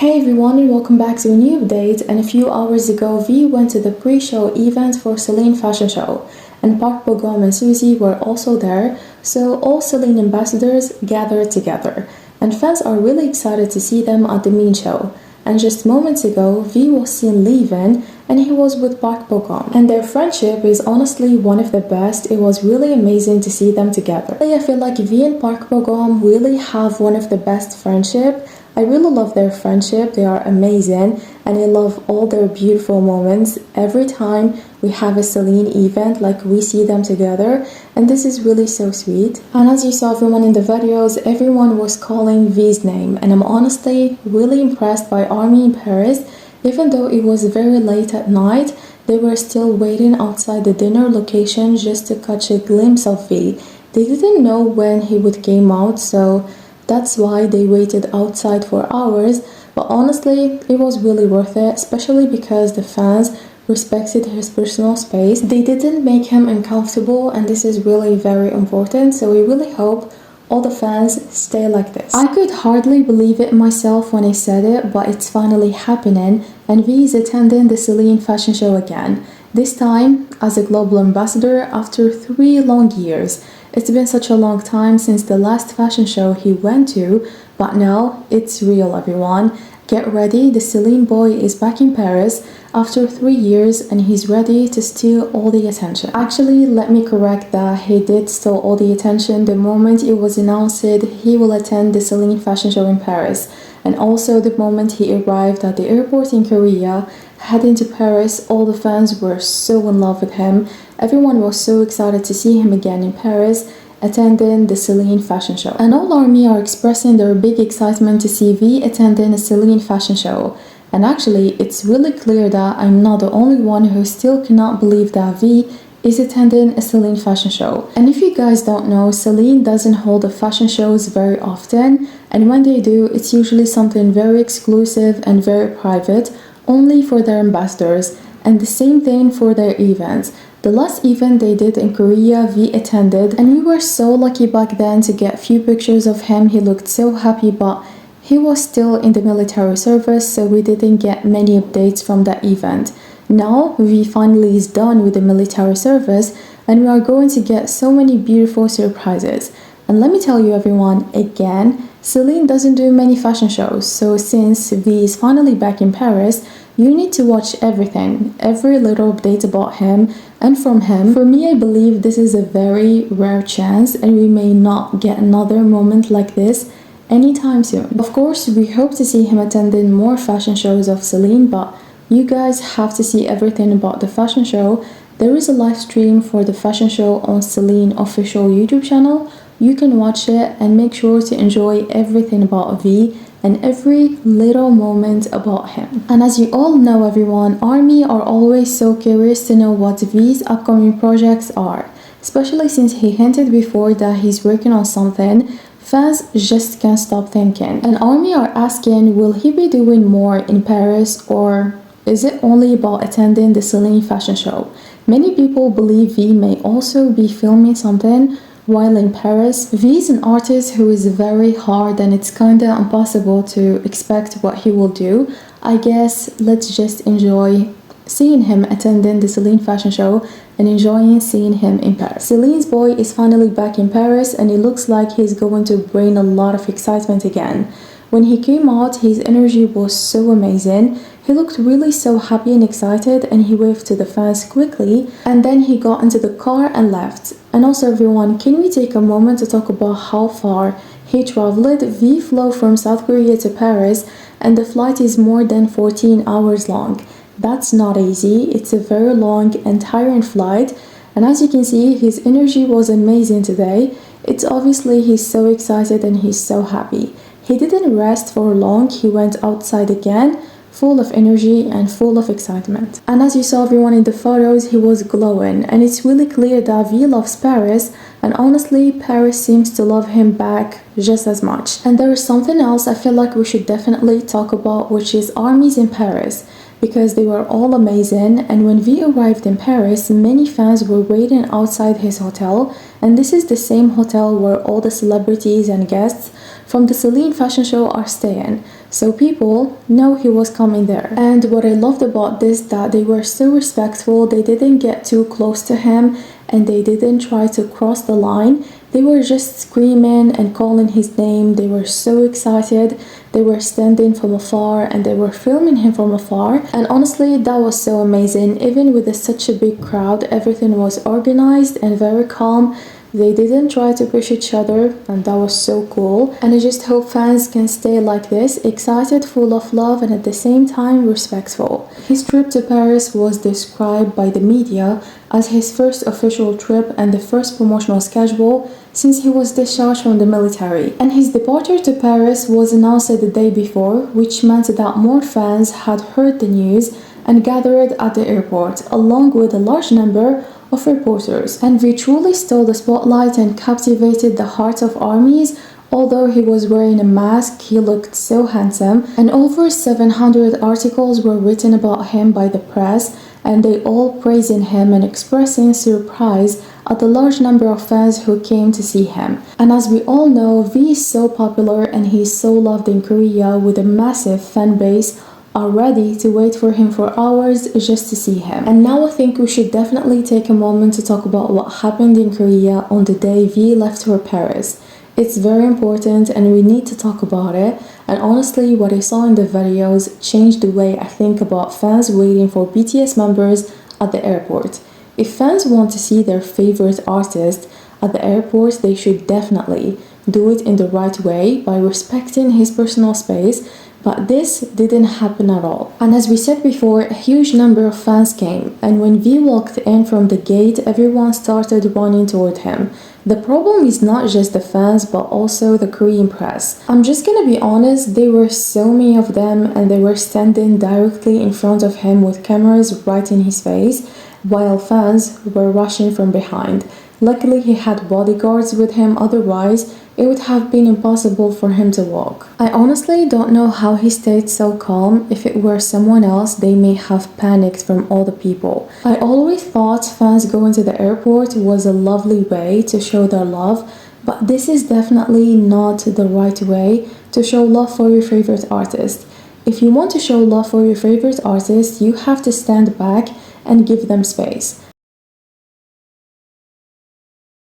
Hey everyone and welcome back to a new update. And a few hours ago V went to the pre-show event for Celine fashion show and Park Bogum and Suzy were also there, so all Celine ambassadors gathered together and fans are really excited to see them at the main show. And just moments ago V was seen leaving and he was with Park Bogum and their friendship is honestly one of the best. It was really amazing to see them together. I feel like V and Park Bogum really have one of the best friendship. I really love their friendship, they are amazing and I love all their beautiful moments. Every time we have a Celine event, like we see them together and this is really so sweet. And as you saw everyone in the videos, everyone was calling V's name and I'm honestly really impressed by ARMY in Paris. Even though it was very late at night, they were still waiting outside the dinner location just to catch a glimpse of V. They didn't know when he would came out, so that's why they waited outside for hours, but honestly, it was really worth it, especially because the fans respected his personal space. They didn't make him uncomfortable and this is really very important, so we really hope all the fans stay like this. I could hardly believe it myself when I said it, but it's finally happening and V is attending the Celine fashion show again. This time as a global ambassador after 3 long years. It's been such a long time since the last fashion show he went to, but now it's real everyone. Get ready, the Celine boy is back in Paris after 3 years and he's ready to steal all the attention. Actually, let me correct that, he did steal all the attention the moment it was announced he will attend the Celine fashion show in Paris. And also the moment he arrived at the airport in Korea, heading to Paris, all the fans were so in love with him. Everyone was so excited to see him again in Paris, attending the Celine fashion show. And all ARMY are expressing their big excitement to see V attending a Celine fashion show. And actually, it's really clear that I'm not the only one who still cannot believe that V is attending a Celine fashion show. And if you guys don't know, Celine doesn't hold the fashion shows very often, and when they do, it's usually something very exclusive and very private, only for their ambassadors, and the same thing for their events. The last event they did in Korea, V attended, and we were so lucky back then to get few pictures of him. He looked so happy, but he was still in the military service, so we didn't get many updates from that event. Now, V finally is done with the military service, and we are going to get so many beautiful surprises. And let me tell you everyone, again, Celine doesn't do many fashion shows, so since V is finally back in Paris, you need to watch everything, every little update about him and from him. For me, I believe this is a very rare chance and we may not get another moment like this anytime soon. Of course, we hope to see him attending more fashion shows of Celine, but you guys have to see everything about the fashion show. There is a live stream for the fashion show on Celine official YouTube channel. You can watch it and make sure to enjoy everything about V and every little moment about him. And as you all know everyone, ARMY are always so curious to know what V's upcoming projects are. Especially since he hinted before that he's working on something, fans just can't stop thinking. And ARMY are asking, will he be doing more in Paris or is it only about attending the Celine fashion show? Many people believe V may also be filming something while in Paris. V is an artist who is very hard and it's kinda impossible to expect what he will do. I guess let's just enjoy seeing him attending the Celine fashion show and enjoying seeing him in Paris. Celine's boy is finally back in Paris and it looks like he's going to bring a lot of excitement again. When he came out, his energy was so amazing. He looked really so happy and excited and he waved to the fans quickly and then he got into the car and left. And also everyone, can we take a moment to talk about how far he traveled? V flew from South Korea to Paris and the flight is more than 14 hours long. That's not easy, it's a very long and tiring flight, and as you can see, his energy was amazing today. It's obviously he's so excited and he's so happy. He didn't rest for long, he went outside again, full of energy and full of excitement. And as you saw everyone in the photos, he was glowing and it's really clear that V loves Paris, and honestly Paris seems to love him back just as much. And there is something else I feel like we should definitely talk about, which is ARMYs in Paris, because they were all amazing. And when V arrived in Paris, many fans were waiting outside his hotel, and this is the same hotel where all the celebrities and guests from the Celine fashion show are staying. so people know he was coming there. And what I loved about this, that they were so respectful. They didn't get too close to him and they didn't try to cross the line. They were just screaming and calling his name. They were so excited. They were standing from afar and they were filming him from afar. And honestly, that was so amazing. Even with such a big crowd, everything was organized and very calm. They didn't try to push each other, and that was so cool. And I just hope fans can stay like this, excited, full of love, and at the same time respectful. His trip to Paris was described by the media as his first official trip and the first promotional schedule since he was discharged from the military. And his departure to Paris was announced the day before, which meant that more fans had heard the news and gathered at the airport, along with a large number of reporters. And we truly stole the spotlight and captivated the hearts of armies. Although he was wearing a mask, he looked so handsome, and over 700 articles were written about him by the press, and they all praising him and expressing surprise at the large number of fans who came to see him. And as we all know, V is so popular and he is so loved in Korea with a massive fan base, are ready to wait for him for hours just to see him. And now I think we should definitely take a moment to talk about what happened in Korea on the day V left for Paris. It's very important and we need to talk about it. And honestly, what I saw in the videos changed the way I think about fans waiting for BTS members at the airport. If fans want to see their favorite artist at the airport, they should definitely do it in the right way by respecting his personal space. But this didn't happen at all. And as we said before, a huge number of fans came, and when V walked in from the gate, everyone started running toward him. The problem is not just the fans, but also the Korean press. I'm just gonna be honest, there were so many of them, and they were standing directly in front of him with cameras right in his face, while fans were rushing from behind. Luckily, he had bodyguards with him, otherwise it would have been impossible for him to walk. I honestly don't know how he stayed so calm. If it were someone else, they may have panicked from all the people. I always thought fans going to the airport was a lovely way to show their love, but this is definitely not the right way to show love for your favorite artist. If you want to show love for your favorite artist, you have to stand back and give them space.